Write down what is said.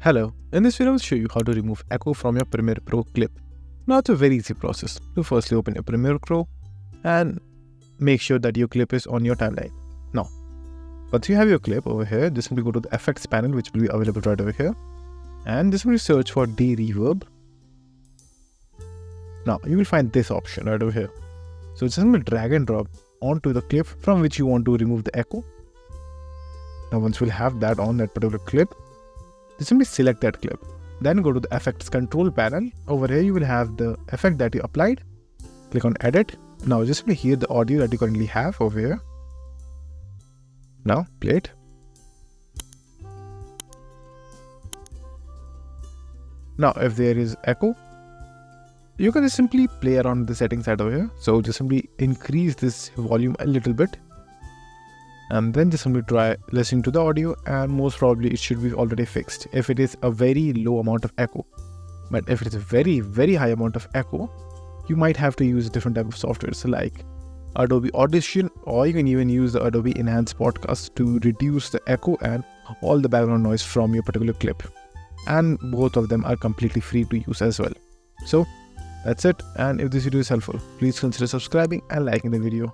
Hello, in this video I will show you how to remove echo from your Premiere Pro clip. Now it's a very easy process. To firstly open your Premiere Pro and make sure that your clip is on your timeline. Now, once you have your clip over here, just simply go to the effects panel which will be available right over here and just simply search for de-reverb. Now you will find this option right over here. So just simply drag and drop onto the clip from which you want to remove the echo. Now once we'll have that on that particular clip, just simply select that clip. Then go to the effects control panel. Over here you will have the effect that you applied. Click on edit. Now just simply hear the audio that you currently have over here. Now play it. Now if there is echo, you can just simply play around with the settings right over here. So just simply increase this volume a little bit. And then just simply try listening to the audio, and most probably it should be already fixed if it is a very low amount of echo. But if it is a very high amount of echo, you might have to use a different type of software, so like Adobe Audition, or you can even use the Adobe Enhanced Podcast to reduce the echo and all the background noise from your particular clip. And both of them are completely free to use as well. So that's it, and if this video is helpful, please consider subscribing and liking the video.